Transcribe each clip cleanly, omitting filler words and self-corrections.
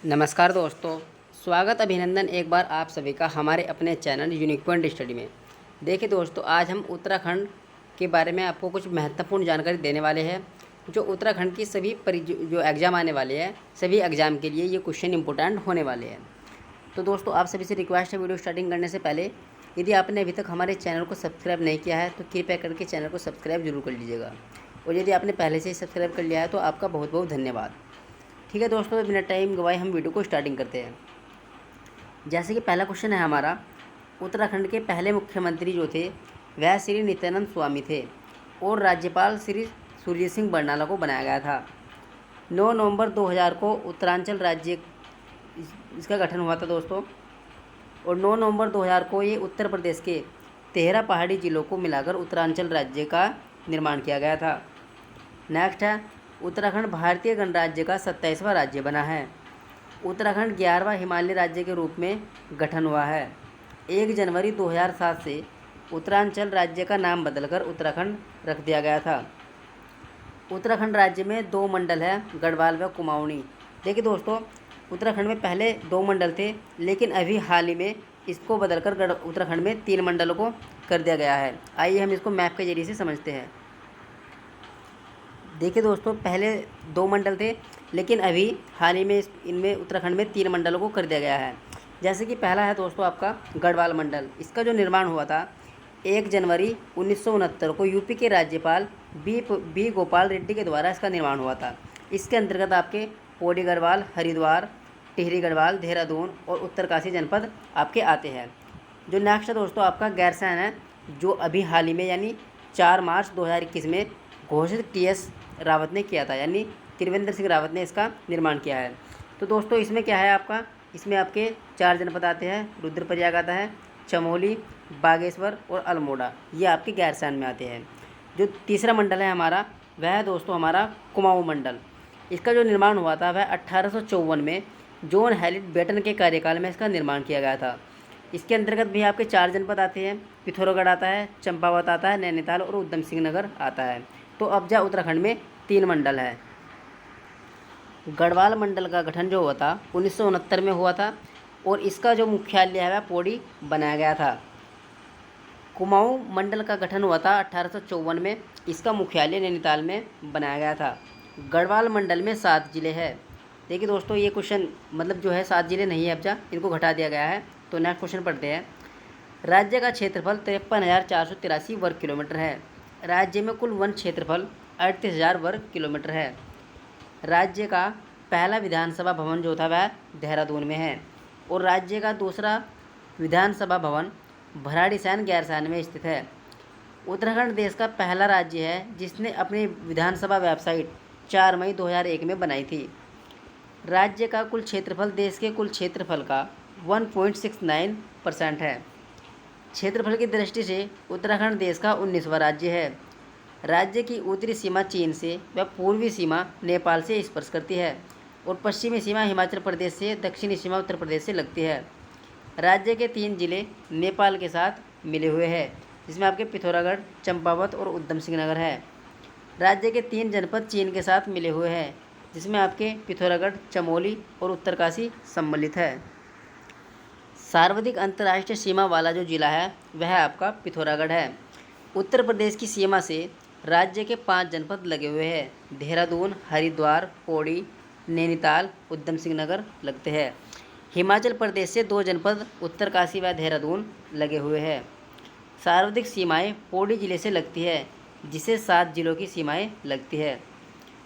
नमस्कार दोस्तों, स्वागत अभिनंदन एक बार आप सभी का हमारे अपने चैनल यूनिक पॉइंट स्टडी में। देखिए दोस्तों, आज हम उत्तराखंड के बारे में आपको कुछ महत्वपूर्ण जानकारी देने वाले हैं। जो उत्तराखंड की सभी जो एग्ज़ाम आने वाले हैं, सभी एग्ज़ाम के लिए ये क्वेश्चन इंपॉर्टेंट होने वाले हैं। तो दोस्तों, आप सभी से रिक्वेस्ट है, वीडियो स्टार्टिंग करने से पहले यदि आपने अभी तक हमारे चैनल को सब्सक्राइब नहीं किया है तो कृपया करके चैनल को सब्सक्राइब जरूर कर लीजिएगा, और यदि आपने पहले से ही सब्सक्राइब कर लिया है तो आपका बहुत बहुत धन्यवाद। ठीक है दोस्तों, बिना टाइम गवाए हम वीडियो को स्टार्टिंग करते हैं। जैसे कि पहला क्वेश्चन है हमारा, उत्तराखंड के पहले मुख्यमंत्री जो थे वह श्री नित्यानंद स्वामी थे और राज्यपाल श्री सूर्य सिंह बरनाला को बनाया गया था। 9 नवंबर 2000 को उत्तरांचल राज्य इसका गठन हुआ था दोस्तों, और 9 नवंबर 2000 को ये उत्तर प्रदेश के 13 पहाड़ी जिलों को मिलाकर उत्तरांचल राज्य का निर्माण किया गया था। नेक्स्ट है, उत्तराखंड भारतीय गणराज्य का 27वां राज्य बना है। उत्तराखंड 11वां हिमालय राज्य के रूप में गठन हुआ है। 1 जनवरी 2007 से उत्तरांचल राज्य का नाम बदलकर उत्तराखंड रख दिया गया था। उत्तराखंड राज्य में 2 मंडल है, गढ़वाल व कुमाऊनी। देखिए दोस्तों, उत्तराखंड में पहले 2 मंडल थे, लेकिन अभी हाल ही में इसको बदलकर उत्तराखंड में 3 मंडलों को कर दिया गया है। आइए हम इसको मैप के जरिए से समझते हैं। देखिए दोस्तों, पहले 2 मंडल थे, लेकिन अभी हाल ही में इनमें उत्तराखंड में 3 मंडलों को कर दिया गया है। जैसे कि पहला है दोस्तों आपका गढ़वाल मंडल। इसका जो निर्माण हुआ था 1 जनवरी 1969 को यूपी के राज्यपाल बी गोपाल रेड्डी के द्वारा इसका निर्माण हुआ था। इसके अंतर्गत आपके पौड़ी गढ़वाल, हरिद्वार, टिहरी गढ़वाल, देहरादून और उत्तरकाशी जनपद आपके आते हैं। जो नेक्स्ट है दोस्तों आपका गैरसैंण है, जो अभी हाल ही में यानी 4 मार्च 2021 में घोषित TS रावत ने किया था, यानी त्रिवेंद्र सिंह रावत ने इसका निर्माण किया है। तो दोस्तों इसमें क्या है आपका, इसमें आपके 4 जनपद आते हैं। रुद्रप्रयाग आता है, चमोली, बागेश्वर और अल्मोड़ा, ये आपके गैरसैंण में आते हैं। जो तीसरा मंडल है हमारा, वह है दोस्तों हमारा कुमाऊं मंडल। इसका जो निर्माण हुआ था वह 1854 में जॉन हैलिट बेटन के कार्यकाल में इसका निर्माण किया गया था। इसके अंतर्गत भी आपके 4 जनपद आते हैं। पिथौरागढ़ आता है, चंपावत आता है, नैनीताल और उधम सिंह नगर आता है। तो अब जा उत्तराखंड में 3 मंडल है। गढ़वाल मंडल का गठन जो हुआ था 1969 में हुआ था, और इसका जो मुख्यालय है वह पौड़ी बनाया गया था। कुमाऊं मंडल का गठन हुआ था 1854 में, इसका मुख्यालय नैनीताल में बनाया गया था। गढ़वाल मंडल में 7 जिले हैं। देखिए दोस्तों, ये क्वेश्चन मतलब जो है 7 जिले नहीं है, अब जा इनको घटा दिया गया है। तो नेक्स्ट क्वेश्चन पढ़ते हैं। राज्य का क्षेत्रफल 53,483 वर्ग किलोमीटर है। राज्य में कुल वन क्षेत्रफल 38,000 वर्ग किलोमीटर है। राज्य का पहला विधानसभा भवन जो था वह देहरादून में है, और राज्य का दूसरा विधानसभा भवन भराड़ीसैंण गैरसैंण में स्थित है। उत्तराखंड देश का पहला राज्य है जिसने अपनी विधानसभा वेबसाइट 4 मई 2001 में बनाई थी। राज्य का कुल क्षेत्रफल देश के कुल क्षेत्रफल का 1.69% है। क्षेत्रफल की दृष्टि से उत्तराखंड देश का 19वां राज्य है। राज्य की उत्तरी सीमा चीन से व पूर्वी सीमा नेपाल से स्पर्श करती है, और पश्चिमी सीमा हिमाचल प्रदेश से, दक्षिणी सीमा उत्तर प्रदेश से लगती है। राज्य के 3 जिले नेपाल के साथ मिले हुए हैं, जिसमें आपके पिथौरागढ़, चंपावत और उधम सिंह नगर है। राज्य के 3 जनपद चीन के साथ मिले हुए हैं, जिसमें आपके पिथौरागढ़, चमोली और उत्तरकाशी सम्मिलित है। सार्वधिक अंतर्राष्ट्रीय सीमा वाला जो जिला है वह आपका पिथौरागढ़ है। उत्तर प्रदेश की सीमा से राज्य के 5 जनपद लगे हुए हैं। देहरादून, हरिद्वार, पौड़ी, नैनीताल, उधम सिंह नगर लगते हैं। हिमाचल प्रदेश से 2 जनपद उत्तरकाशी व देहरादून लगे हुए हैं। सार्वधिक सीमाएं पौड़ी जिले से लगती है, जिसे 7 जिलों की सीमाएं लगती है।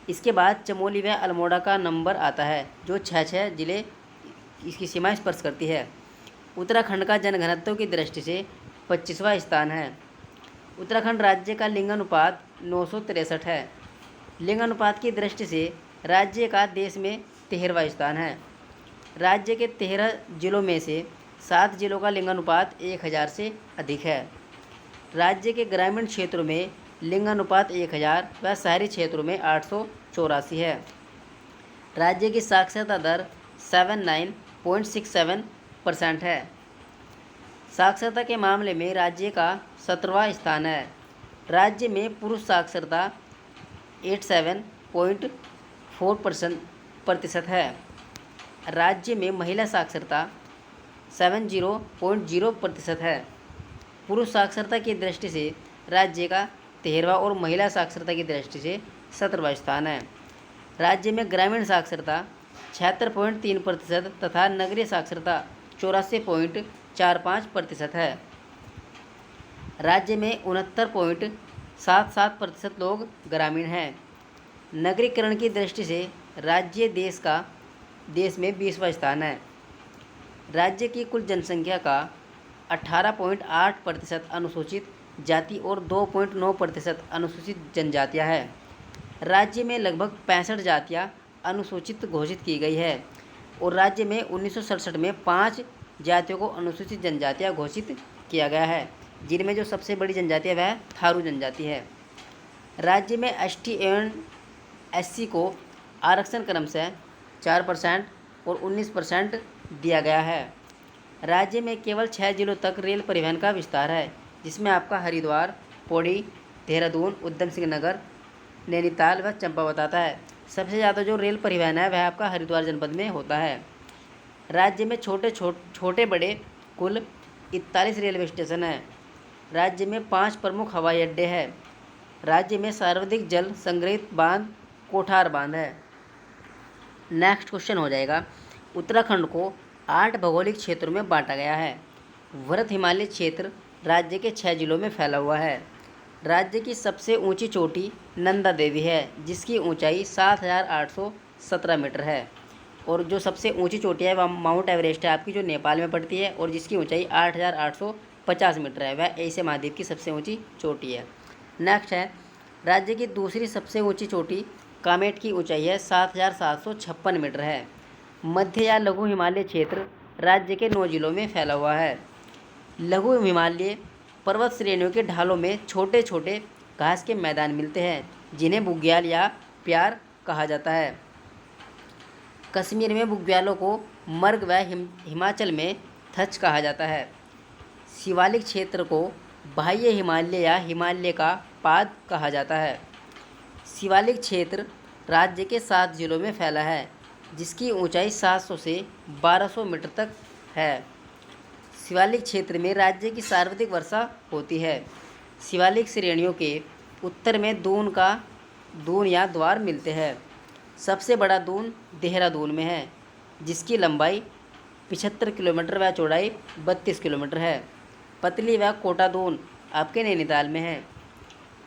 इसके बाद चमोली व अल्मोड़ा का नंबर आता है, जो 6 जिले इसकी सीमाएं स्पर्श करती है। उत्तराखंड का जनघनत्व की दृष्टि से 25वां स्थान है। उत्तराखंड राज्य का लिंगानुपात 963 है। लिंगानुपात की दृष्टि से राज्य का देश में 13वां स्थान है। राज्य के 13 जिलों में से 7 जिलों का लिंगानुपात 1000 से अधिक है। राज्य के ग्रामीण क्षेत्रों में लिंगानुपात 1000 व शहरी क्षेत्रों में 884 है। राज्य की साक्षरता दर 79.67% है। साक्षरता के मामले में राज्य का 17वां स्थान है। राज्य में पुरुष साक्षरता 87.4% है। राज्य में महिला साक्षरता 70.0% है। पुरुष साक्षरता की दृष्टि से राज्य का 13वां और महिला साक्षरता की दृष्टि से 17वां स्थान है। राज्य में ग्रामीण साक्षरता 76.3% तथा नगरीय साक्षरता 84.45% है। राज्य में 69.77% लोग ग्रामीण हैं। नगरीकरण की दृष्टि से राज्य देश में 20वां स्थान है। राज्य की कुल जनसंख्या का 18.8% अनुसूचित जाति और 2.9% अनुसूचित जनजातियाँ है। राज्य में लगभग 65 जातियाँ अनुसूचित घोषित की गई है और राज्य में 1967 में 5 जातियों को अनुसूचित जनजातियाँ घोषित किया गया है, जिनमें जो सबसे बड़ी जनजाति है वह थारू जनजाति है। राज्य में ST एवं SC को आरक्षण क्रमशः 4% और 19% दिया गया है। राज्य में केवल 6 जिलों तक रेल परिवहन का विस्तार है, जिसमें आपका हरिद्वार, पौड़ी, देहरादून, उधम सिंह नगर, नैनीताल व चंपावत आता है। सबसे ज़्यादा जो रेल परिवहन है वह आपका हरिद्वार जनपद में होता है। राज्य में छोटे बड़े कुल 41 रेलवे स्टेशन हैं। राज्य में 5 प्रमुख हवाई अड्डे हैं। राज्य में सर्वाधिक जल संग्रहित बांध कोठार बांध है। नेक्स्ट क्वेश्चन हो जाएगा, उत्तराखंड को 8 भौगोलिक क्षेत्रों में बांटा गया है। वृहत हिमालय क्षेत्र राज्य के 6 जिलों में फैला हुआ है। राज्य की सबसे ऊंची चोटी नंदा देवी है, जिसकी ऊंचाई 7,817 मीटर है। और जो सबसे ऊंची चोटी है वह माउंट एवरेस्ट है आपकी, जो नेपाल में पड़ती है और जिसकी ऊंचाई 8,850 मीटर है। वह एशिया महाद्वीप की सबसे ऊंची चोटी है। नेक्स्ट है, राज्य की दूसरी सबसे ऊंची चोटी कामेट की ऊंचाई है 7,756 मीटर है। मध्य या लघु हिमालय क्षेत्र राज्य के 9 जिलों में फैला हुआ है। लघु हिमालय पर्वत श्रेणियों के ढालों में छोटे छोटे घास के मैदान मिलते हैं, जिन्हें बुग्याल या प्यार कहा जाता है। कश्मीर में बुग्यालों को मर्ग व हिमाचल में थच कहा जाता है। शिवालिक क्षेत्र को बाह्य हिमालय या हिमालय का पाद कहा जाता है। शिवालिक क्षेत्र राज्य के 7 जिलों में फैला है, जिसकी ऊंचाई 700 से 1200 मीटर तक है। शिवालिक क्षेत्र में राज्य की सर्वाधिक वर्षा होती है। शिवालिक श्रेणियों के उत्तर में दून या द्वार मिलते हैं। सबसे बड़ा दून देहरादून में है, जिसकी लंबाई 75 किलोमीटर व चौड़ाई 32 किलोमीटर है। पतली व कोटा दून आपके नैनीताल में है।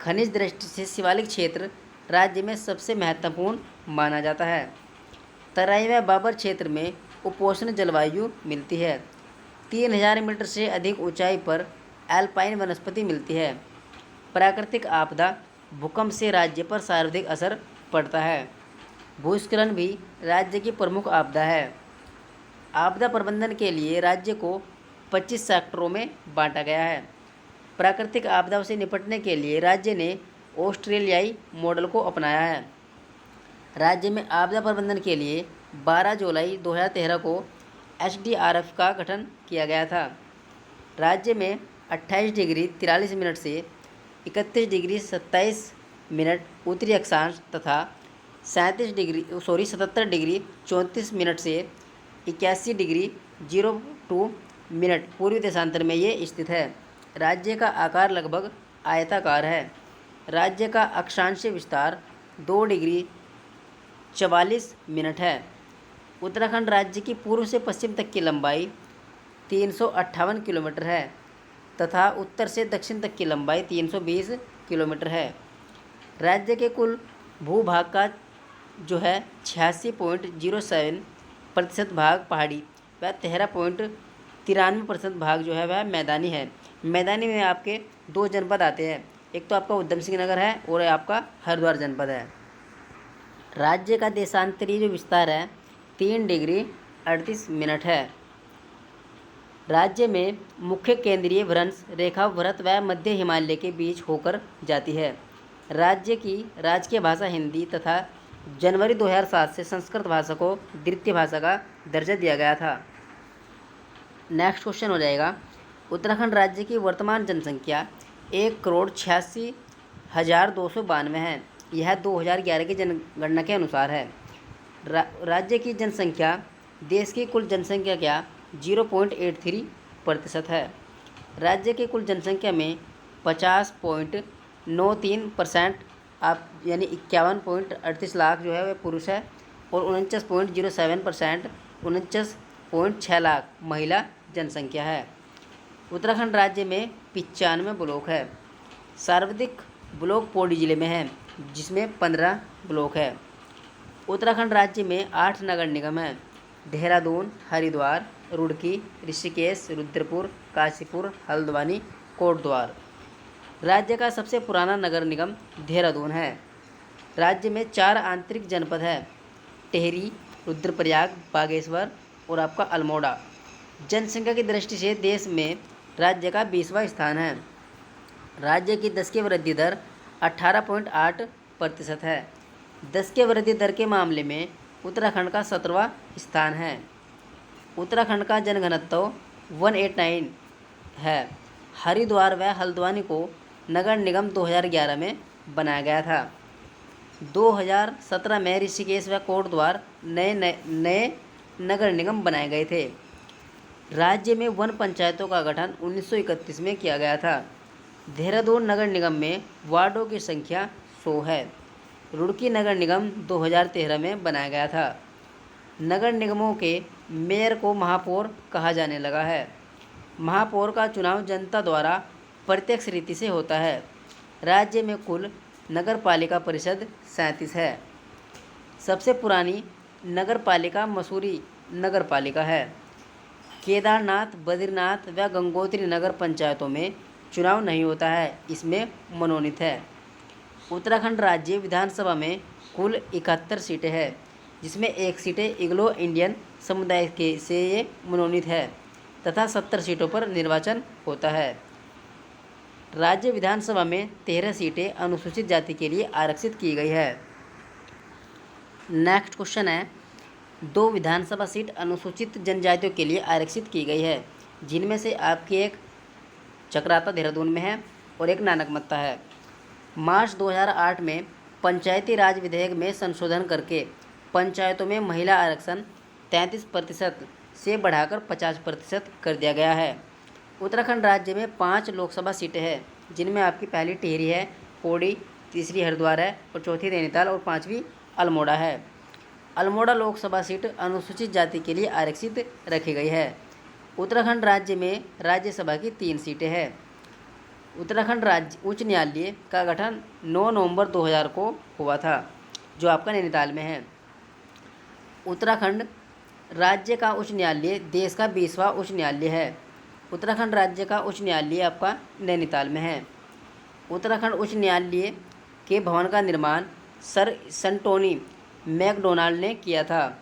खनिज दृष्टि से शिवालिक क्षेत्र राज्य में सबसे महत्वपूर्ण माना जाता है। तराई व बाबर क्षेत्र में उपोष्ण जलवायु मिलती है। 3000 मीटर से अधिक ऊंचाई पर एल्पाइन वनस्पति मिलती है। प्राकृतिक आपदा भूकंप से राज्य पर सर्वाधिक असर पड़ता है। भूस्खलन भी राज्य की प्रमुख आपदा है। आपदा प्रबंधन के लिए राज्य को 25 सेक्टरों में बांटा गया है। प्राकृतिक आपदाओं से निपटने के लिए राज्य ने ऑस्ट्रेलियाई मॉडल को अपनाया है। राज्य में आपदा प्रबंधन के लिए 12 जुलाई 2013 को SDRF का गठन किया गया था। राज्य में 28 डिग्री 43 मिनट से 31 डिग्री 27 मिनट उत्तरी अक्षांश तथा 77 डिग्री 34 मिनट से 81 डिग्री 02 मिनट पूर्वी देशांतर में ये स्थित है। राज्य का आकार लगभग आयताकार है। राज्य का अक्षांशीय विस्तार 2 डिग्री 44 मिनट है। उत्तराखंड राज्य की पूर्व से पश्चिम तक की लंबाई 358 किलोमीटर है तथा उत्तर से दक्षिण तक की लंबाई 320 किलोमीटर है। राज्य के कुल भूभाग का जो है 86.07% भाग पहाड़ी व 13.93% भाग जो है वह मैदानी है। मैदानी में आपके 2 जनपद आते हैं, एक तो आपका उधम सिंह नगर है और आपका हरिद्वार जनपद है। राज्य का देशांतरीय जो विस्तार है 3 डिग्री 38 मिनट है। राज्य में मुख्य केंद्रीय भ्रंश रेखा वृहत व मध्य हिमालय के बीच होकर जाती है। राज्य की राजकीय भाषा हिंदी तथा जनवरी 2007 से संस्कृत भाषा को द्वितीय भाषा का दर्जा दिया गया था। नेक्स्ट क्वेश्चन हो जाएगा, उत्तराखंड राज्य की वर्तमान जनसंख्या 1,86,292 है। यह 2011 की जनगणना के अनुसार है। राज्य की जनसंख्या देश की कुल जनसंख्या क्या 0.83% है। राज्य की कुल जनसंख्या में 50.93% आप यानी 51.38 लाख जो है वह पुरुष है और 49.07% 49.6 लाख महिला जनसंख्या है। उत्तराखंड राज्य में 95 ब्लॉक है। सर्वाधिक ब्लॉक पौड़ी जिले में है जिसमें 15 ब्लॉक है। उत्तराखंड राज्य में 8 नगर निगम हैं। देहरादून, हरिद्वार, रुड़की, ऋषिकेश, रुद्रपुर, काशीपुर, हल्द्वानी, कोटद्वार। राज्य का सबसे पुराना नगर निगम देहरादून है। राज्य में 4 आंतरिक जनपद है, टिहरी, रुद्रप्रयाग, बागेश्वर और आपका अल्मोड़ा। जनसंख्या की दृष्टि से देश में राज्य का 20वां स्थान है। राज्य की 10 की वृद्धि दर 18.8% है। 10 के वृद्धि दर के मामले में उत्तराखंड का 17वां स्थान है। उत्तराखंड का जनघनत्व 189 है। हरिद्वार व हल्द्वानी को नगर निगम 2011 में बनाया गया था। 2017 में ऋषिकेश व कोटद्वार नए नगर निगम बनाए गए थे। राज्य में वन पंचायतों का गठन 1931 में किया गया था। देहरादून नगर निगम में वार्डों की संख्या 100 है। रुड़की नगर निगम 2013 में बनाया गया था। नगर निगमों के मेयर को महापौर कहा जाने लगा है। महापौर का चुनाव जनता द्वारा प्रत्यक्ष रीति से होता है। राज्य में कुल नगर पालिका परिषद 37 है। सबसे पुरानी नगर पालिका मसूरी नगर पालिका है। केदारनाथ, बद्रीनाथ व गंगोत्री नगर पंचायतों में चुनाव नहीं होता है, इसमें मनोनीत है। उत्तराखंड राज्य विधानसभा में कुल 71 सीटें हैं, जिसमें 1 सीटें एंग्लो इंडियन समुदाय के से ये मनोनीत है तथा 70 सीटों पर निर्वाचन होता है। राज्य विधानसभा में 13 सीटें अनुसूचित जाति के लिए आरक्षित की गई है। नेक्स्ट क्वेश्चन है, 2 विधानसभा सीट अनुसूचित जनजातियों के लिए आरक्षित की गई है, जिनमें से आपकी एक चक्राता देहरादून में है और एक नानकमत्ता है। मार्च 2008 में पंचायती राज विधेयक में संशोधन करके पंचायतों में महिला आरक्षण 33% से बढ़ाकर 50% कर दिया गया है। उत्तराखंड राज्य में 5 लोकसभा सीटें हैं, जिनमें आपकी पहली टिहरी है, पौड़ी, तीसरी हरिद्वार है और चौथी नैनीताल और 5वीं अल्मोड़ा है। अल्मोड़ा लोकसभा सीट अनुसूचित जाति के लिए आरक्षित रखी गई है। उत्तराखंड राज्य में राज्यसभा की 3 सीटें हैं। उत्तराखंड राज्य उच्च न्यायालय का गठन 9 नवंबर 2000 को हुआ था, जो आपका नैनीताल में है। उत्तराखंड राज्य का उच्च न्यायालय देश का 20वां उच्च न्यायालय है। उत्तराखंड राज्य का उच्च न्यायालय आपका नैनीताल में है। उत्तराखंड उच्च न्यायालय के भवन का निर्माण सर संटोनी मैकडोनाल्ड ने किया था।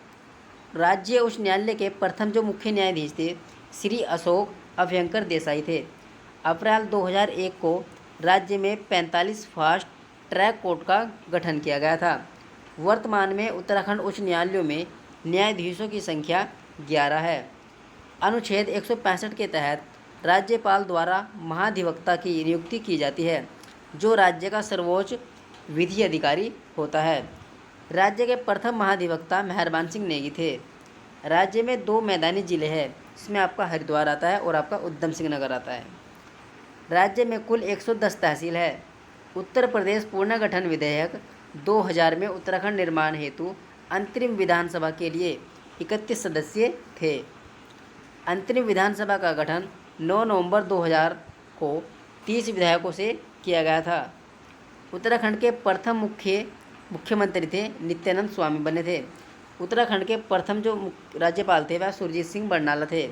राज्य उच्च न्यायालय के प्रथम जो मुख्य न्यायाधीश थे श्री अशोक अभयंकर देसाई थे। अप्रैल 2001 को राज्य में 45 फास्ट ट्रैक कोर्ट का गठन किया गया था। वर्तमान में उत्तराखंड उच्च न्यायालयों में न्यायाधीशों की संख्या 11 है। अनुच्छेद 165 के तहत राज्यपाल द्वारा महाधिवक्ता की नियुक्ति की जाती है, जो राज्य का सर्वोच्च विधि अधिकारी होता है। राज्य के प्रथम महाधिवक्ता मेहरबान सिंह नेगी थे। राज्य में 2 मैदानी जिले हैं, इसमें आपका हरिद्वार आता है और आपका उधम सिंह नगर आता है। राज्य में कुल 110 तहसील है। उत्तर प्रदेश पुनर्गठन विधेयक 2000 में उत्तराखंड निर्माण हेतु अंतरिम विधानसभा के लिए 31 सदस्य थे। अंतरिम विधानसभा का गठन 9 नवंबर 2000 को 30 विधायकों से किया गया था। उत्तराखंड के प्रथम मुख्यमंत्री थे नित्यानंद स्वामी बने थे। उत्तराखंड के प्रथम जो राज्यपाल थे वह सुरजीत सिंह बरनाला थे।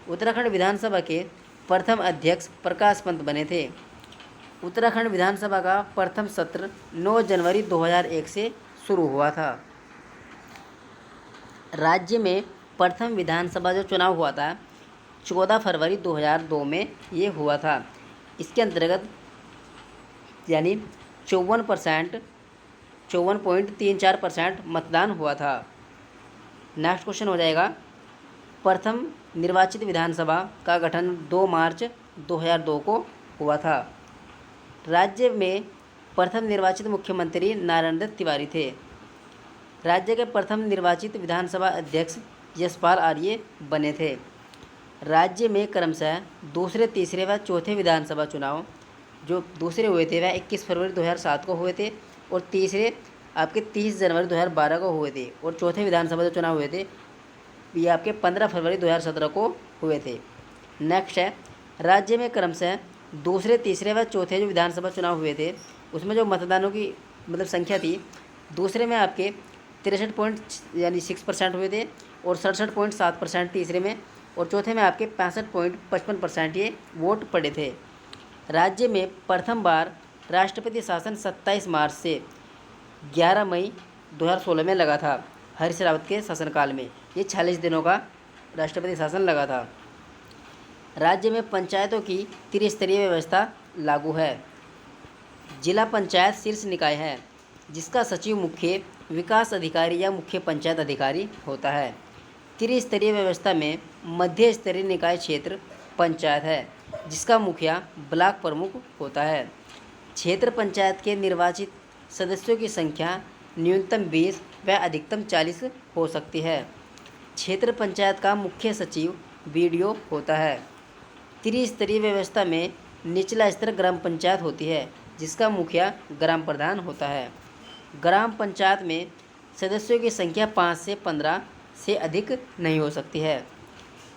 उत्तराखंड विधानसभा के प्रथम अध्यक्ष प्रकाश पंत बने थे। उत्तराखंड विधानसभा का प्रथम सत्र 9 जनवरी 2001 से शुरू हुआ था। राज्य में प्रथम विधानसभा जो चुनाव हुआ था 14 फरवरी 2002 में ये हुआ था। इसके अंतर्गत यानी 54.34% मतदान हुआ था। नेक्स्ट क्वेश्चन हो जाएगा, प्रथम निर्वाचित विधानसभा का गठन 2 मार्च 2002 को हुआ था। राज्य में प्रथम निर्वाचित मुख्यमंत्री नारायण दत्त तिवारी थे। राज्य के प्रथम निर्वाचित विधानसभा अध्यक्ष यशपाल आर्य बने थे। राज्य में क्रमशः दूसरे, तीसरे व चौथे विधानसभा चुनाव जो दूसरे हुए थे वह 21 फरवरी 2007 को हुए थे, और तीसरे आपके 30 जनवरी 2012 को हुए थे, और चौथे विधानसभा जो चुनाव हुए थे ये आपके 15 फरवरी 2017 को हुए थे। नेक्स्ट है, राज्य में क्रमशः दूसरे, तीसरे व चौथे जो विधानसभा चुनाव हुए थे उसमें जो मतदानों की मतलब संख्या थी, दूसरे में आपके 63.6% हुए थे, और 67.7% तीसरे में, और चौथे में आपके 65.55% ये वोट पड़े थे। राज्य में प्रथम बार राष्ट्रपति शासन 27 मार्च से 11 मई 2016 में लगा था। हरीश रावत के शासनकाल में ये 46 दिनों का राष्ट्रपति शासन लगा था। राज्य में पंचायतों की त्रिस्तरीय व्यवस्था लागू है। जिला पंचायत शीर्ष निकाय है जिसका सचिव मुख्य विकास अधिकारी या मुख्य पंचायत अधिकारी होता है। त्रिस्तरीय व्यवस्था में मध्य स्तरीय निकाय क्षेत्र पंचायत है जिसका मुखिया ब्लॉक प्रमुख होता है। क्षेत्र पंचायत के निर्वाचित सदस्यों की संख्या न्यूनतम 20 व अधिकतम 40 हो सकती है। क्षेत्र पंचायत का मुख्य सचिव बीडीओ होता है। त्रिस्तरीय व्यवस्था में निचला स्तर ग्राम पंचायत होती है जिसका मुखिया ग्राम प्रधान होता है। ग्राम पंचायत में सदस्यों की संख्या 5 से 15 से अधिक नहीं हो सकती है।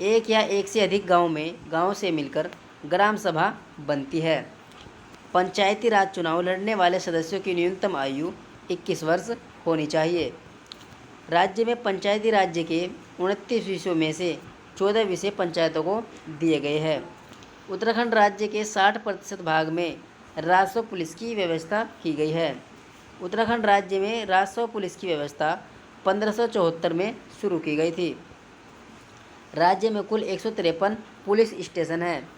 एक या एक से अधिक गांव से मिलकर ग्राम सभा बनती है। पंचायती राज चुनाव लड़ने वाले सदस्यों की न्यूनतम आयु 21 वर्ष होनी चाहिए। राज्य में पंचायती राज्य के 29 विषयों में से 14 विषय पंचायतों को दिए गए हैं। उत्तराखंड राज्य के 60% भाग में राजस्व पुलिस की व्यवस्था की गई है। उत्तराखंड राज्य में राजस्व पुलिस की व्यवस्था 1574 में शुरू की गई थी। राज्य में कुल 153 पुलिस स्टेशन हैं।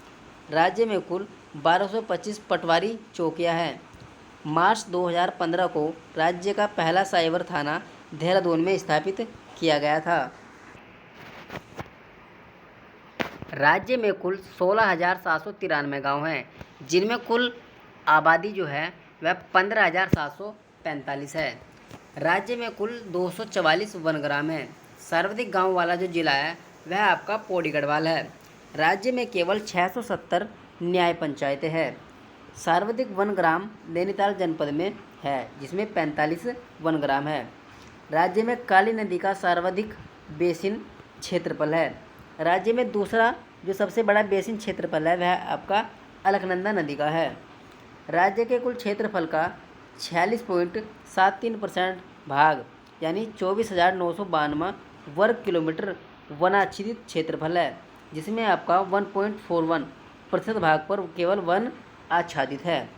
राज्य में कुल 1225 पटवारी चौकियां हैं। मार्च 2015 को राज्य का पहला साइबर थाना देहरादून में स्थापित किया गया था। राज्य में कुल 16,793 गाँव हैं जिनमें कुल आबादी जो है वह 15,745 है। राज्य में कुल 244 वनग्राम हैं। सर्वाधिक गांव वाला जो जिला है वह आपका पौड़ी गढ़वाल है। राज्य में केवल 670 न्याय पंचायतें हैं। सर्वाधिक वनग्राम नैनीताल जनपद में है जिसमें 45 वनग्राम है। राज्य में काली नदी का सर्वाधिक बेसिन क्षेत्रफल है। राज्य में दूसरा जो सबसे बड़ा बेसिन क्षेत्रफल है वह आपका अलकनंदा नदी का है। राज्य के कुल क्षेत्रफल का 46.73% भाग यानी 24,992 वर्ग किलोमीटर वनाच्छादित क्षेत्रफल है जिसमें आपका 1.41% भाग पर केवल वन आच्छादित है।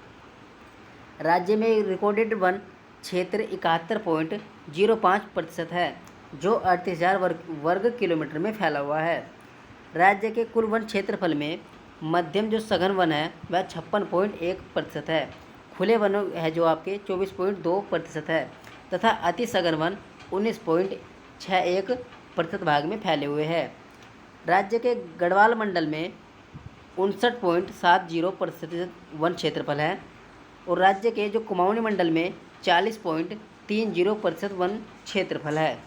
राज्य में रिकॉर्डेड वन क्षेत्र 71.05% है जो 38,000 वर्ग किलोमीटर में फैला हुआ है। राज्य के कुल वन क्षेत्रफल में मध्यम जो सघन वन है वह 56.1% है। खुले वन है जो आपके 24.2% है तथा अति सघन वन 19.61% भाग में फैले हुए हैं। राज्य के गढ़वाल मंडल में 59.70% वन क्षेत्रफल है और राज्य के जो कुमाऊनी मंडल में 40.30% वन क्षेत्रफल है।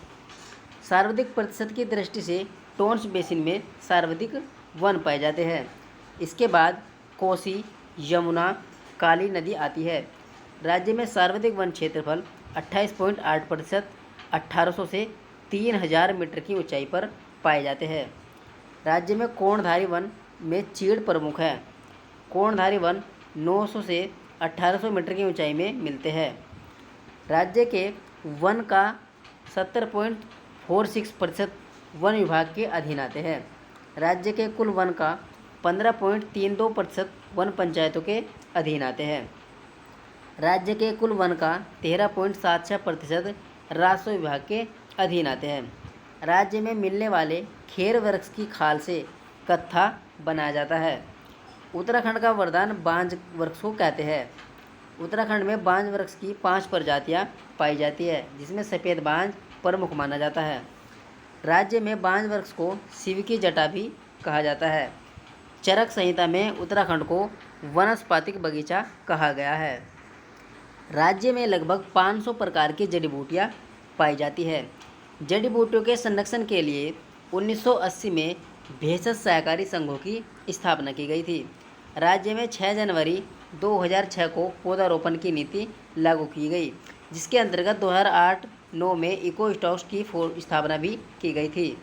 सर्वाधिक प्रतिशत की दृष्टि से टोन्स बेसिन में सर्वाधिक वन पाए जाते हैं। इसके बाद कोसी, यमुना, काली नदी आती है। राज्य में सर्वाधिक वन क्षेत्रफल 28.8% 1800 से 3000 मीटर की ऊंचाई पर पाए जाते हैं। राज्य में कोणधारी वन में चीड़ प्रमुख है। कोणधारी वन 900 से 1800 मीटर की ऊंचाई में मिलते हैं। राज्य के वन का 70.46% वन विभाग के अधीन आते हैं। राज्य के कुल वन का 15.32% वन पंचायतों के अधीन आते हैं। राज्य के कुल वन का 13.76% राजस्व विभाग के अधीन आते हैं। राज्य में मिलने वाले खेर वृक्ष की खाल से कत्था बनाया जाता है। उत्तराखंड का वरदान बांज वृक्ष को कहते हैं। उत्तराखंड में बांज वृक्ष की 5 प्रजातियां पाई जाती है जिसमें सफ़ेद बांज प्रमुख माना जाता है। राज्य में बांज वृक्ष को शिव की जटा भी कहा जाता है। चरक संहिता में उत्तराखंड को वनस्पतिक बगीचा कहा गया है। राज्य में लगभग 500 प्रकार की जड़ी बूटियाँ पाई जाती है। जड़ी बूटियों के संरक्षण के लिए 1980 में भेषज सहकारी संघों की स्थापना की गई थी। राज्य में 6 जनवरी 2006 को पौधारोपण की नीति लागू की गई, जिसके अंतर्गत 2008-9 में इको स्टॉक्स की स्थापना भी की गई थी।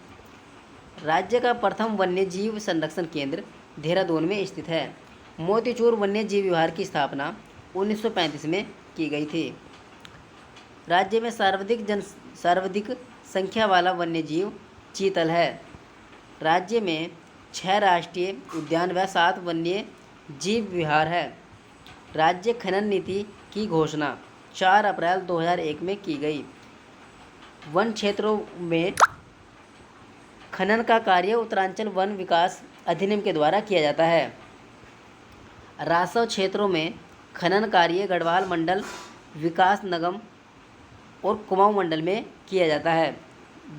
राज्य का प्रथम वन्य जीव संरक्षण केंद्र देहरादून में स्थित है। मोतीचूर वन्य जीव विहार की स्थापना 1935 में की गई थी। राज्य में सर्वाधिक संख्या वाला वन्य जीव चीतल है। राज्य में 6 राष्ट्रीय उद्यान व 7 वन्य जीव विहार है। राज्य खनन नीति की घोषणा 4 अप्रैल 2001 में की गई। वन क्षेत्रों में खनन का कार्य उत्तरांचल वन विकास अधिनियम के द्वारा किया जाता है। राजस्व क्षेत्रों में खनन कार्य गढ़वाल मंडल विकास निगम और कुमाऊं मंडल में किया जाता है।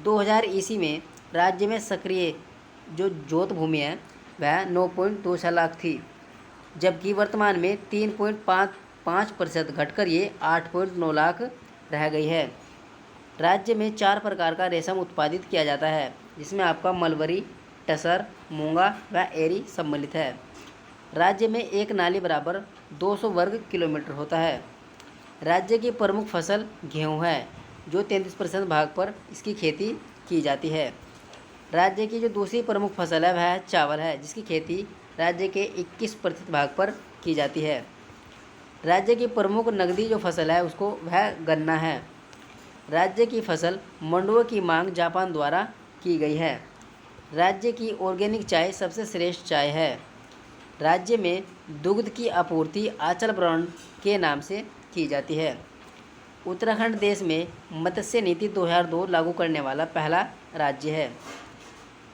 2000 ईस्वी में राज्य में सक्रिय जो जोत भूमि है वह 9.26 लाख थी, जबकि वर्तमान में 3.5% घटकर ये 8.9 लाख रह गई है। राज्य में 4 प्रकार का रेशम उत्पादित किया जाता है, जिसमें आपका मलबरी, टसर, मूंगा व एरी सम्मिलित है। राज्य में एक नाली बराबर 200 वर्ग किलोमीटर होता है। राज्य की प्रमुख फसल गेहूं है, जो 33% भाग पर इसकी खेती की जाती है। राज्य की जो दूसरी प्रमुख फसल है वह चावल है, जिसकी खेती राज्य के 21% भाग पर की जाती है। राज्य की प्रमुख नकदी जो फसल है उसको वह गन्ना है। राज्य की फसल मंडुओं की मांग जापान द्वारा की गई है। राज्य की ऑर्गेनिक चाय सबसे श्रेष्ठ चाय है। राज्य में दुग्ध की आपूर्ति आंचल ब्रांड के नाम से की जाती है। उत्तराखंड देश में मत्स्य नीति 2002 लागू करने वाला पहला राज्य है।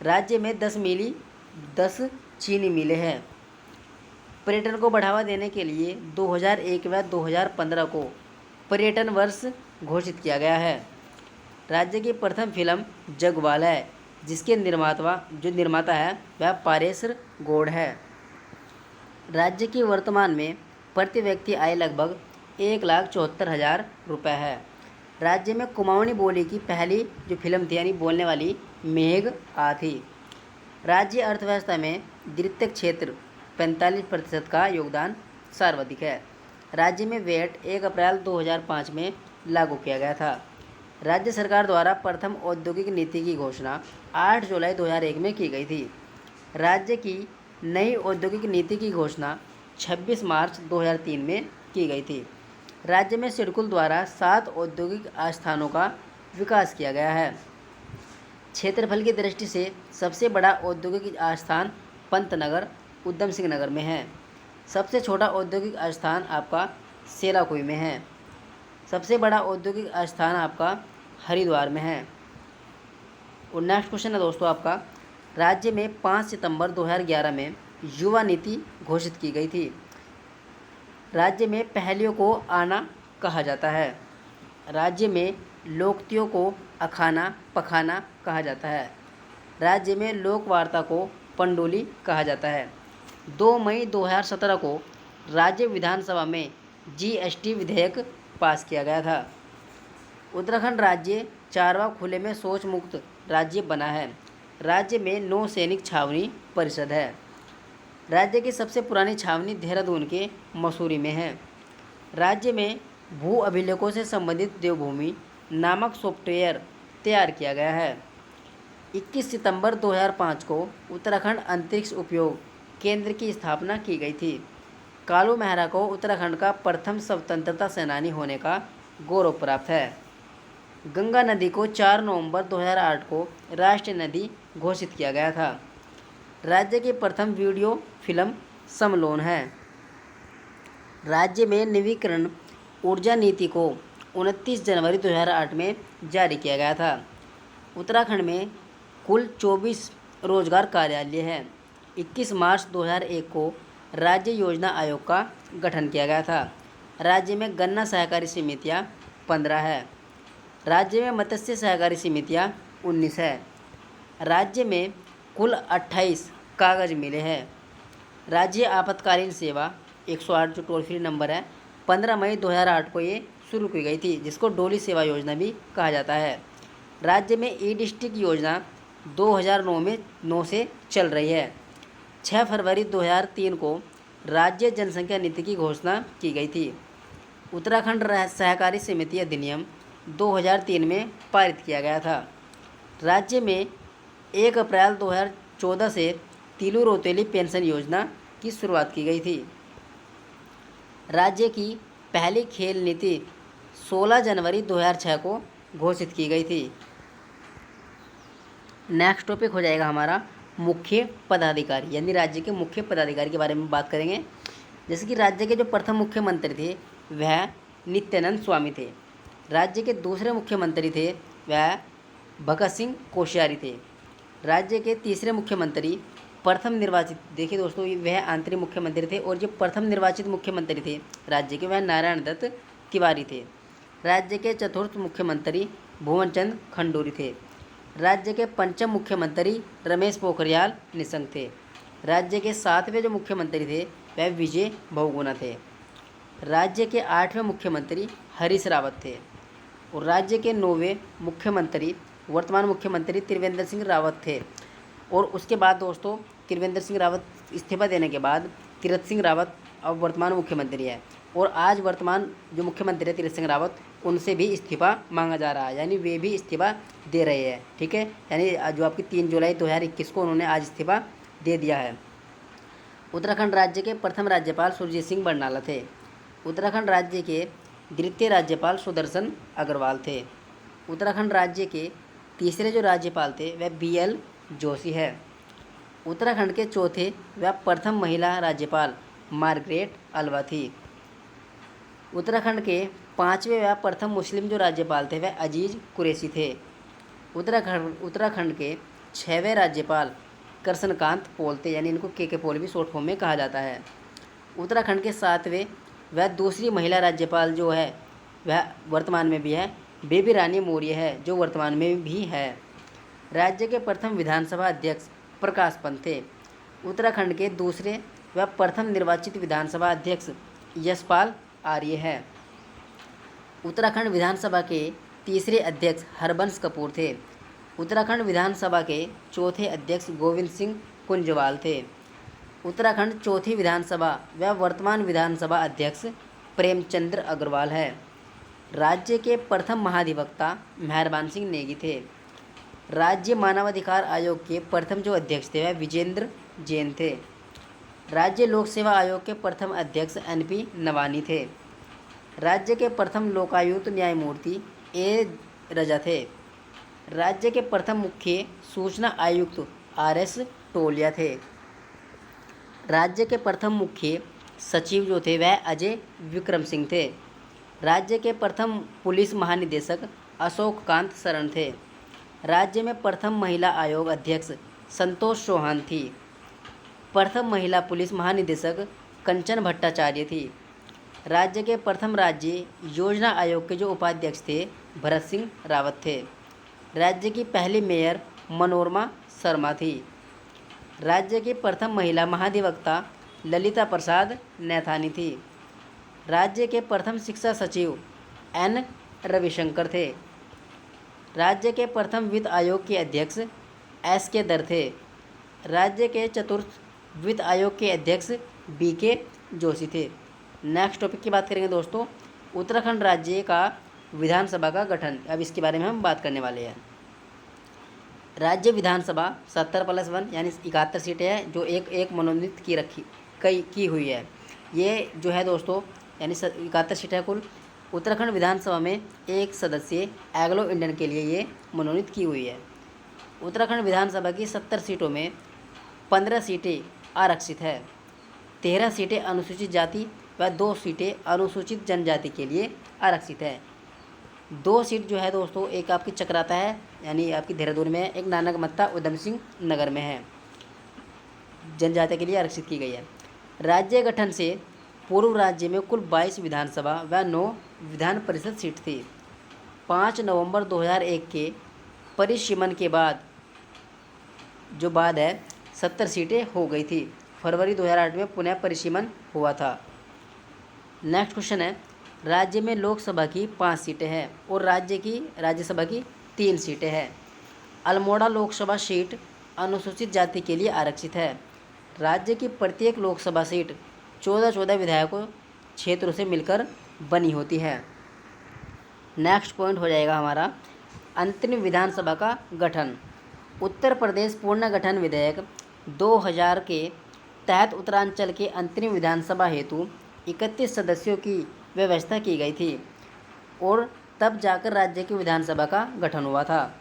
राज्य में 10 चीनी मिलें हैं। पर्यटन को बढ़ावा देने के लिए 2001 व 2015 को पर्यटन वर्ष घोषित किया गया है। राज्य की प्रथम फिल्म जगवाल है, जिसके निर्माता है वह पारेश गौड़ है। राज्य की वर्तमान में प्रति व्यक्ति आय लगभग 1,74,000 रुपये है। राज्य में कुमाऊनी बोली की पहली जो फिल्म थी यानी बोलने वाली मेघ आ थी। राज्य अर्थव्यवस्था में द्वितीयक क्षेत्र 45% का योगदान सर्वाधिक है। राज्य में वैट 1 अप्रैल 2005 में लागू किया गया था। राज्य सरकार द्वारा प्रथम औद्योगिक नीति की घोषणा 8 जुलाई 2001 में की गई थी। राज्य की नई औद्योगिक नीति की घोषणा 26 मार्च 2003 में की गई थी। राज्य में सिडकुल द्वारा 7 औद्योगिक आस्थानों का विकास किया गया है। क्षेत्रफल की दृष्टि से सबसे बड़ा औद्योगिक आस्थान पंतनगर उधम सिंह नगर में है। सबसे छोटा औद्योगिक आस्थान आपका सेलाकुई में है। सबसे बड़ा औद्योगिक आस्थान आपका हरिद्वार में है। और नेक्स्ट क्वेश्चन है दोस्तों आपका, राज्य में 5 सितंबर 2011 में युवा नीति घोषित की गई थी। राज्य में पहेलियों को आना कहा जाता है। राज्य में लोकतियों को अखाना पखाना कहा जाता है। राज्य में लोक वार्ता को पंडोली कहा जाता है। 2 मई 2017 को राज्य विधानसभा में जीएसटी विधेयक पास किया गया था। उत्तराखंड राज्य चारवा खुले में शौच मुक्त राज्य बना है। राज्य में 9 सैनिक छावनी परिषद है। राज्य की सबसे पुरानी छावनी देहरादून के मसूरी में है। राज्य में भू अभिलेखों से संबंधित देवभूमि नामक सॉफ्टवेयर तैयार किया गया है। 21 सितंबर 2005 को उत्तराखंड अंतरिक्ष उपयोग केंद्र की स्थापना की गई थी। कालू मेहरा को उत्तराखंड का प्रथम स्वतंत्रता सेनानी होने का गौरव प्राप्त है। गंगा नदी को 4 नवंबर 2008 को राष्ट्रीय नदी घोषित किया गया था। राज्य की प्रथम वीडियो फिल्म समलोन है। राज्य में नवीकरण ऊर्जा नीति को 29 जनवरी 2008 में जारी किया गया था। उत्तराखंड में कुल 24 रोजगार कार्यालय हैं। 21 मार्च 2001 को राज्य योजना आयोग का गठन किया गया था। राज्य में गन्ना सहकारी समितियां 15 है। राज्य में मत्स्य सहकारी समितियां 19 है। राज्य में कुल 28 कागज मिले हैं। राज्य आपातकालीन सेवा 108 जो टोल फ्री नंबर है 15 मई 2008 को ये शुरू की गई थी, जिसको डोली सेवा योजना भी कहा जाता है। राज्य में ई डिस्ट्रिक्ट योजना 2009 से चल रही है। 6 फरवरी 2003 को राज्य जनसंख्या नीति की घोषणा की गई थी। उत्तराखंड सहकारी समिति अधिनियम 2003 में पारित किया गया था। राज्य में 1 अप्रैल 2014 से तिलु रौतेली पेंशन योजना की शुरुआत की गई थी। राज्य की पहली खेल नीति 16 जनवरी 2006 को घोषित की गई थी। नेक्स्ट टॉपिक हो जाएगा हमारा मुख्य पदाधिकारी, यानी राज्य के मुख्य पदाधिकारी के बारे में बात करेंगे। जैसे कि राज्य के जो प्रथम मुख्यमंत्री थे वह नित्यानंद स्वामी थे। राज्य के दूसरे मुख्यमंत्री थे वह भगत सिंह कोश्यारी थे। राज्य के तीसरे मुख्यमंत्री प्रथम निर्वाचित, देखिए दोस्तों वह आंतरिक मुख्यमंत्री थे, और जो प्रथम निर्वाचित मुख्यमंत्री थे राज्य के वह नारायण दत्त तिवारी थे। राज्य के चतुर्थ मुख्यमंत्री भुवन चंद खंडूरी थे। राज्य के पंचम मुख्यमंत्री रमेश पोखरियाल निशंक थे। राज्य के सातवें जो मुख्यमंत्री थे वह विजय बहुगुणा थे। राज्य के आठवें मुख्यमंत्री हरीश रावत थे। और राज्य के 9वें मुख्यमंत्री वर्तमान मुख्यमंत्री त्रिवेंद्र सिंह रावत थे। और उसके बाद दोस्तों त्रिवेंद्र सिंह रावत इस्तीफा देने के बाद तीरथ सिंह रावत अब वर्तमान मुख्यमंत्री है, और आज वर्तमान जो मुख्यमंत्री है तीरथ सिंह रावत उनसे भी इस्तीफा मांगा जा रहा है, यानी वे भी इस्तीफा दे रहे हैं। ठीक है, यानी जो आपकी 3 जुलाई 2021 को उन्होंने आज इस्तीफा दे दिया है। उत्तराखंड राज्य के प्रथम राज्यपाल सुरजीत सिंह बरनाला थे। उत्तराखंड राज्य के द्वितीय राज्यपाल सुदर्शन अग्रवाल थे। उत्तराखंड राज्य के तीसरे जो राज्यपाल थे वह BL जोशी है। उत्तराखंड के चौथे व प्रथम महिला राज्यपाल मार्गरेट अल्वा थी। उत्तराखंड के पाँचवें व प्रथम मुस्लिम जो राज्यपाल थे वह अजीज़ कुरैशी थे। उत्तराखंड के 6वें राज्यपाल कृष्णकांत पॉल थे, यानी इनको के पॉल भी शॉर्ट फॉर्म में कहा जाता है। उत्तराखंड के 7वें वह दूसरी महिला राज्यपाल जो है वह वर्तमान में भी है बेबी रानी मौर्य है, जो वर्तमान में भी है। राज्य के प्रथम विधानसभा अध्यक्ष प्रकाश पंत थे। उत्तराखंड के दूसरे व प्रथम निर्वाचित विधानसभा अध्यक्ष यशपाल आर्य है। उत्तराखंड विधानसभा के तीसरे अध्यक्ष हरबंश कपूर थे। उत्तराखंड विधानसभा के चौथे अध्यक्ष गोविंद सिंह कुंजवाल थे। उत्तराखंड चौथी विधानसभा व वर्तमान विधानसभा अध्यक्ष प्रेमचंद्र अग्रवाल है। राज्य के प्रथम महाधिवक्ता मेहरबान सिंह नेगी थे। राज्य मानवाधिकार आयोग के प्रथम जो अध्यक्ष थे वह विजेंद्र जैन थे। राज्य लोक सेवा आयोग के प्रथम अध्यक्ष NP नवानी थे। राज्य के प्रथम लोकायुक्त न्यायमूर्ति A रजा थे। राज्य के प्रथम मुख्य सूचना आयुक्त RS टोलिया थे। राज्य के प्रथम मुख्य सचिव जो थे वह अजय विक्रम सिंह थे। राज्य के प्रथम पुलिस महानिदेशक अशोक कांत शरण थे। राज्य में प्रथम महिला आयोग अध्यक्ष संतोष चौहान थी। प्रथम महिला पुलिस महानिदेशक कंचन भट्टाचार्य थी। राज्य के प्रथम राज्य योजना आयोग के जो उपाध्यक्ष थे भरत सिंह रावत थे। राज्य की पहली मेयर मनोरमा शर्मा थी। राज्य की प्रथम महिला महाधिवक्ता ललिता प्रसाद नैथानी थी। राज्य के प्रथम शिक्षा सचिव N रविशंकर थे। राज्य के प्रथम वित्त आयोग के अध्यक्ष SK दर थे। राज्य के चतुर्थ वित्त आयोग के अध्यक्ष BK जोशी थे। नेक्स्ट टॉपिक की बात करेंगे दोस्तों, उत्तराखंड राज्य का विधानसभा का गठन। अब इसके बारे में हम बात करने वाले हैं। राज्य विधानसभा 70+1 यानी 71 सीटें हैं जो एक मनोनीत की हुई है। ये जो है दोस्तों यानी 71 सीटें कुल। उत्तराखंड विधानसभा में एक सदस्य एंग्लो इंडियन के लिए ये मनोनीत की हुई है। उत्तराखंड विधानसभा की 70 सीटों में 15 सीटें आरक्षित है, 13 सीटें अनुसूचित जाति व 2 सीटें अनुसूचित जनजाति के लिए आरक्षित है। 2 सीट जो है दोस्तों, एक आपकी चक्राता है यानी आपकी देहरादून में है, एक नानकमत्ता उधम सिंह नगर में है, जनजाति के लिए आरक्षित की गई है। राज्य गठन से पूर्व राज्य में कुल 22 विधानसभा व 9 विधान परिषद सीट थी। 5 नवंबर 2001 के परिसीमन के बाद जो बाद है 70 सीटें हो गई थी। फरवरी 2008 में पुनः परिसीमन हुआ था। नेक्स्ट क्वेश्चन है, राज्य में लोकसभा की 5 सीटें हैं और राज्यसभा की 3 सीटें हैं। अल्मोड़ा लोकसभा सीट अनुसूचित जाति के लिए आरक्षित है। राज्य की प्रत्येक लोकसभा सीट 14 विधायकों क्षेत्रों से मिलकर बनी होती है। नेक्स्ट पॉइंट हो जाएगा हमारा अंतरिम विधानसभा का गठन। उत्तर प्रदेश पुनर्गठन विधेयक 2000 के तहत उत्तरांचल के अंतरिम विधानसभा हेतु 31 सदस्यों की व्यवस्था की गई थी और तब जाकर राज्य की विधानसभा का गठन हुआ था।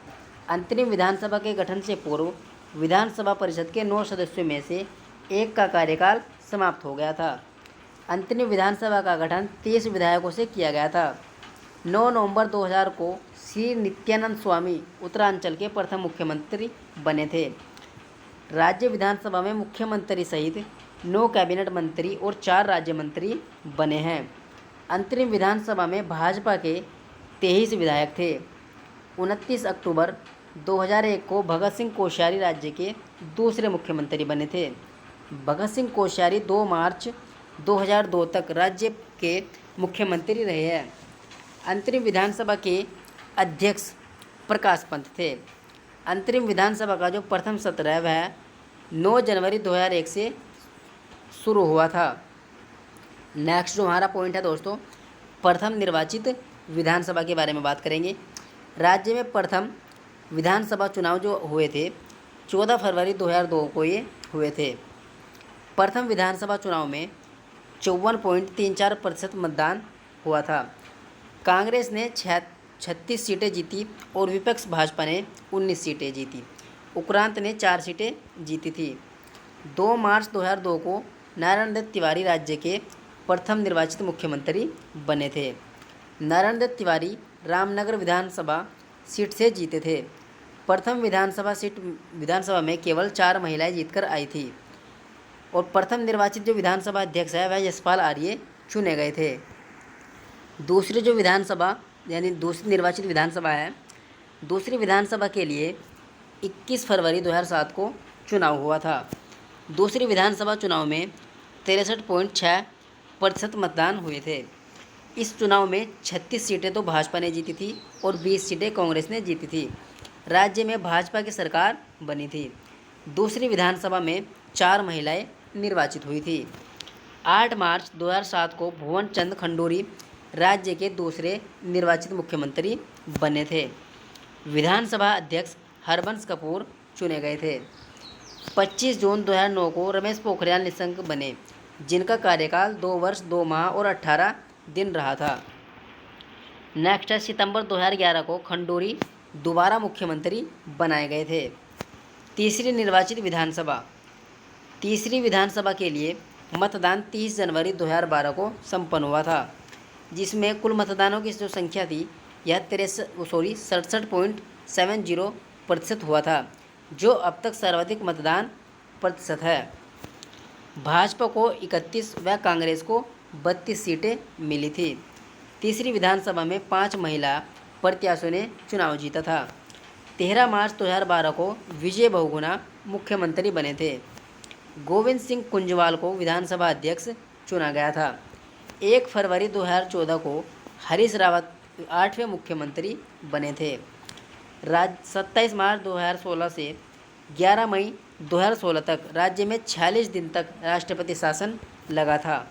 अंतरिम विधानसभा के गठन से पूर्व विधानसभा परिषद के 9 सदस्यों में से एक का कार्यकाल समाप्त हो गया था। अंतरिम विधानसभा का गठन 30 विधायकों से किया गया था। 9 नवंबर 2000 को श्री नित्यानंद स्वामी उत्तरांचल के प्रथम मुख्यमंत्री बने थे। राज्य विधानसभा में मुख्यमंत्री सहित 9 कैबिनेट मंत्री और 4 राज्य मंत्री बने हैं। अंतरिम विधानसभा में भाजपा के 23 विधायक थे। 29 अक्टूबर 2001 को भगत सिंह कोश्यारी राज्य के दूसरे मुख्यमंत्री बने थे। भगत सिंह कोश्यारी 2 मार्च 2002 तक राज्य के मुख्यमंत्री रहे हैं। अंतरिम विधानसभा के अध्यक्ष प्रकाश पंत थे। अंतरिम विधानसभा का जो प्रथम सत्र है वह 9 जनवरी 2001 से शुरू हुआ था। नेक्स्ट जो हमारा पॉइंट है दोस्तों, प्रथम निर्वाचित विधानसभा के बारे में बात करेंगे। राज्य में प्रथम विधानसभा चुनाव जो हुए थे 14 फरवरी 2002 को ये हुए थे। प्रथम विधानसभा चुनाव में 54.34% मतदान हुआ था। कांग्रेस ने 36 सीटें जीती और विपक्ष भाजपा ने 19 सीटें जीती। उपरांत ने 4 सीटें जीती थी। 2 मार्च 2002 को नारायण दत्त तिवारी राज्य के प्रथम निर्वाचित मुख्यमंत्री बने थे। नारायण दत्त तिवारी रामनगर विधानसभा सीट से जीते थे। प्रथम विधानसभा में केवल 4 महिलाएं जीतकर आई थी और प्रथम निर्वाचित जो विधानसभा अध्यक्ष है वह यशपाल आर्य चुने गए थे। दूसरी जो विधानसभा यानी दूसरी निर्वाचित विधानसभा है, दूसरी विधानसभा के लिए 21 फरवरी 2007 को चुनाव हुआ था। दूसरी विधानसभा चुनाव में 63.6% मतदान हुए थे। इस चुनाव में 36 सीटें तो भाजपा ने जीती थी और 20 सीटें कांग्रेस ने जीती थी। राज्य में भाजपा की सरकार बनी थी। दूसरी विधानसभा में 4 महिलाएं निर्वाचित हुई थी। 8 मार्च 2007 को भुवन चंद खंडूरी राज्य के दूसरे निर्वाचित मुख्यमंत्री बने थे। विधानसभा अध्यक्ष हरबंस कपूर चुने गए थे। 25 जून 2009 को रमेश पोखरियाल निशंक बने, जिनका कार्यकाल 2 वर्ष 2 माह और 18 दिन रहा था। नेक्स्ट है सितंबर 2011 को खंडूरी दोबारा मुख्यमंत्री बनाए गए थे। तीसरी निर्वाचित विधानसभा। तीसरी विधानसभा के लिए मतदान 30 जनवरी 2012 को संपन्न हुआ था, जिसमें कुल मतदानों की जो संख्या थी यह 67.70% हुआ था, जो अब तक सर्वाधिक मतदान प्रतिशत है। भाजपा को 31 व कांग्रेस को 32 सीटें मिली थी। तीसरी विधानसभा में 5 महिला प्रत्याशियों ने चुनाव जीता था। 13 मार्च 2012 को विजय बहुगुणा मुख्यमंत्री बने थे। गोविंद सिंह कुंजवाल को विधानसभा अध्यक्ष चुना गया था। 1 फरवरी 2014 को हरीश रावत 8वें मुख्यमंत्री बने थे। 27 मार्च 2016 से 11 मई 2016 तक राज्य में 46 दिन तक राष्ट्रपति शासन लगा था।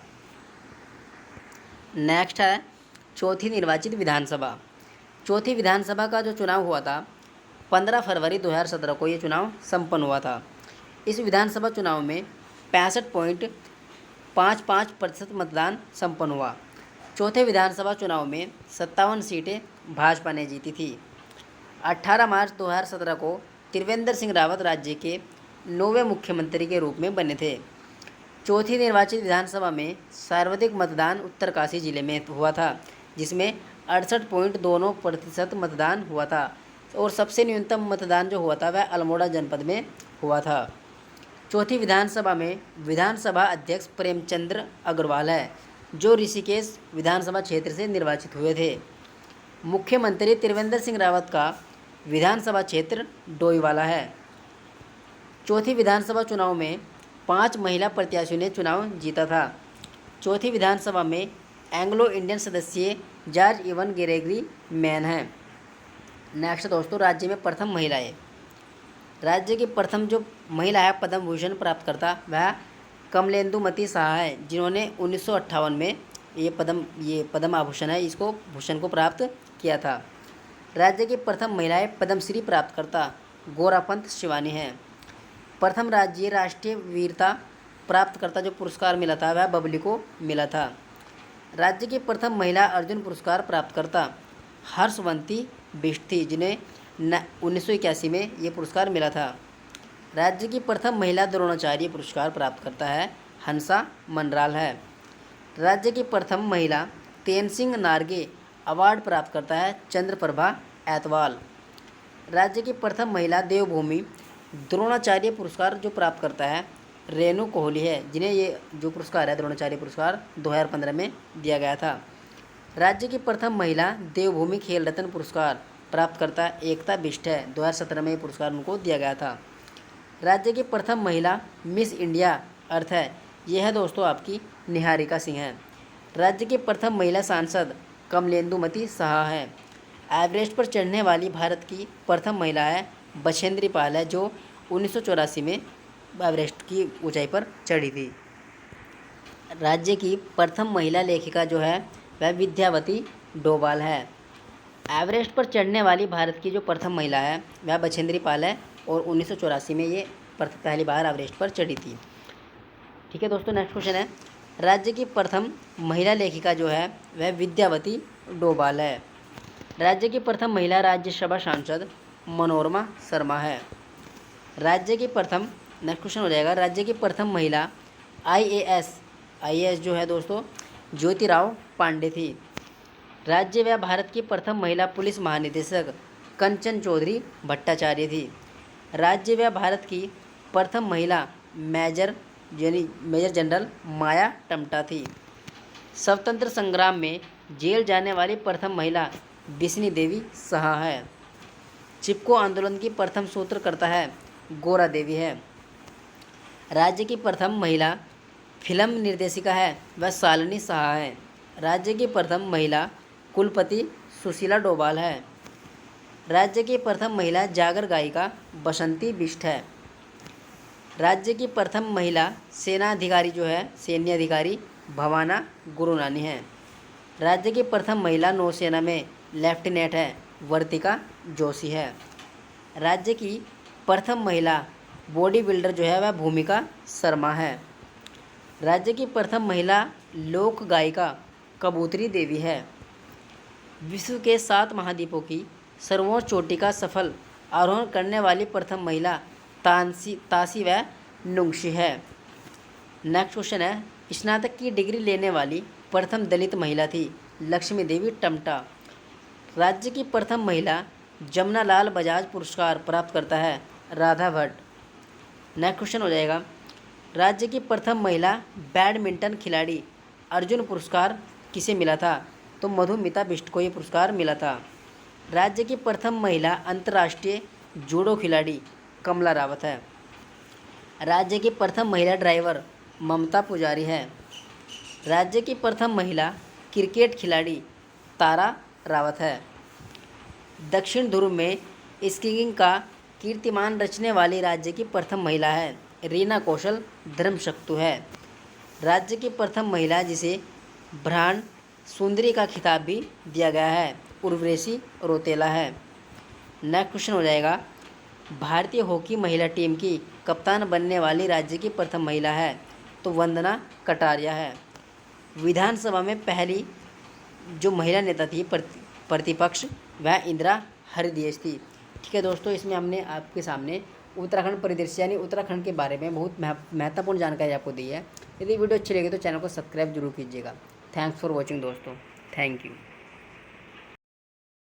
नेक्स्ट है चौथी निर्वाचित विधानसभा। चौथी विधानसभा का जो चुनाव हुआ था 15 फरवरी 2017 को ये चुनाव संपन्न हुआ था। इस विधानसभा चुनाव में 65.55% मतदान संपन्न हुआ। चौथे विधानसभा चुनाव में 57 सीटें भाजपा ने जीती थी। 18 मार्च 2017 को त्रिवेंद्र सिंह रावत राज्य के 9वें मुख्यमंत्री के रूप में बने थे। चौथी निर्वाचित विधानसभा में सर्वाधिक मतदान उत्तरकाशी जिले में हुआ था, जिसमें 68.29% मतदान हुआ था और सबसे न्यूनतम मतदान जो हुआ था वह अल्मोड़ा जनपद में हुआ था। चौथी विधानसभा में विधानसभा अध्यक्ष प्रेमचंद्र अग्रवाल है, जो ऋषिकेश विधानसभा क्षेत्र से निर्वाचित हुए थे। मुख्यमंत्री त्रिवेंद्र सिंह रावत का विधानसभा क्षेत्र डोईवाला है। चौथी विधानसभा चुनाव में 5 महिला प्रत्याशियों ने चुनाव जीता था। चौथी विधानसभा में एंग्लो इंडियन सदस्य जॉर्ज इवन ग्रेगरी मैन हैं। नेक्स्ट दोस्तों, राज्य में प्रथम महिलाएं। राज्य की प्रथम जो महिला है पद्म भूषण प्राप्त करता वह कमलेंदुमती शाह है, जिन्होंने 1958 में ये पद्म आभूषण है इसको भूषण को प्राप्त किया था। राज्य की प्रथम महिलाएं पद्मश्री प्राप्त करता गोरापंत शिवानी हैं। प्रथम राज्य राष्ट्रीय वीरता प्राप्त करता जो पुरस्कार मिला था वह बबली को मिला था। राज्य की प्रथम महिला अर्जुन पुरस्कार प्राप्त करता हर्षवंती बिष्ट थी, जिन्हें 1981 में ये पुरस्कार मिला था। राज्य की प्रथम महिला द्रोणाचार्य पुरस्कार प्राप्त करता है हंसा मनराल है। राज्य की प्रथम महिला तेनसिंग नार्गे अवार्ड प्राप्त करता है चंद्रप्रभा ऐतवाल। राज्य की प्रथम महिला देवभूमि द्रोणाचार्य पुरस्कार जो प्राप्त करता है रेणु कोहली है, जिन्हें ये जो पुरस्कार है द्रोणाचार्य पुरस्कार 2015 में दिया गया था। राज्य की प्रथम महिला देवभूमि खेल रत्न पुरस्कार प्राप्त करता एकता बिष्ट है, 2017 में ये पुरस्कार उनको दिया गया था। राज्य की प्रथम महिला मिस इंडिया अर्थ है, यह है दोस्तों आपकी निहारिका सिंह है। राज्य की प्रथम महिला सांसद कमलेंदुमती शाह है। एवरेस्ट पर चढ़ने वाली भारत की प्रथम महिला है बछेंद्री पाल है, जो 1984 में एवरेस्ट की ऊंचाई पर चढ़ी थी। राज्य की प्रथम महिला लेखिका जो है वह विद्यावती डोभाल है। एवरेस्ट पर चढ़ने वाली भारत की जो प्रथम महिला है वह बछेंद्री पाल है और 1984 में ये पहली बार एवरेस्ट पर चढ़ी थी। ठीक है दोस्तों, नेक्स्ट क्वेश्चन है, राज्य की प्रथम महिला लेखिका जो है वह विद्यावती डोभाल है। राज्य की प्रथम महिला राज्यसभा सांसद मनोरमा शर्मा है। राज्य की प्रथम नेक्स्ट क्वेश्चन हो जाएगा, राज्य की प्रथम महिला आईएएस जो है दोस्तों ज्योतिराव पांडे थी। राज्य व भारत की प्रथम महिला पुलिस महानिदेशक कंचन चौधरी भट्टाचार्य थी। राज्य व भारत की प्रथम महिला मेजर जनरल माया टम्टा थी। स्वतंत्र संग्राम में जेल जाने वाली प्रथम महिला बिस्नी देवी साहा है। चिपको आंदोलन की प्रथम सूत्रकर्ता है गोरा देवी है। राज्य की प्रथम महिला फिल्म निर्देशिका है वह शालिनी साहा है। राज्य की प्रथम महिला कुलपति सुशीला डोभाल है। राज्य की प्रथम महिला जागर गायिका बसंती बिष्ट है। राज्य की प्रथम महिला सेनाधिकारी जो है सैन्य अधिकारी भवाना गुरुनानी है। राज्य की प्रथम महिला नौसेना में लेफ्टिनेंट है वर्तिका जोशी है। राज्य की प्रथम महिला बॉडी बिल्डर जो है वह भूमिका शर्मा है। राज्य की प्रथम महिला लोक गायिका कबूतरी देवी है। विश्व के 7 महाद्वीपों की सर्वोच्च चोटी का सफल आरोहण करने वाली प्रथम महिला तासी व नुंगशी है। नेक्स्ट क्वेश्चन है, स्नातक की डिग्री लेने वाली प्रथम दलित महिला थी लक्ष्मी देवी टम्टा। राज्य की प्रथम महिला जमुनालाल बजाज पुरस्कार प्राप्त करता है राधा भट्ट। नेक्स्ट क्वेश्चन हो जाएगा, राज्य की प्रथम महिला बैडमिंटन खिलाड़ी अर्जुन पुरस्कार किसे मिला था? तो मधुमिता बिष्ट को ये पुरस्कार मिला था। राज्य की प्रथम महिला अंतर्राष्ट्रीय जूडो खिलाड़ी कमला रावत है। राज्य की प्रथम महिला ड्राइवर ममता पुजारी है। राज्य की प्रथम महिला क्रिकेट खिलाड़ी तारा रावत है। दक्षिण ध्रुव में स्कीइंग का कीर्तिमान रचने वाली राज्य की प्रथम महिला है रीना कौशल धर्मशक्तु है। राज्य की प्रथम महिला जिसे ब्रांड सुंदरी का खिताब भी दिया गया है उर्वशी रौतेला है। नेक्स्ट क्वेश्चन हो जाएगा, भारतीय हॉकी महिला टीम की कप्तान बनने वाली राज्य की प्रथम महिला है तो वंदना कटारिया है। विधानसभा में पहली जो महिला नेता थी प्रतिपक्ष वह इंदिरा हृदयेश थी। ठीक है दोस्तों, इसमें हमने आपके सामने उत्तराखंड परिदृश्य यानी उत्तराखंड के बारे में बहुत महत्वपूर्ण जानकारी आपको दी है। यदि वीडियो अच्छी लगी तो चैनल को सब्सक्राइब जरूर कीजिएगा। थैंक्स फॉर वॉचिंग दोस्तों, थैंक यू।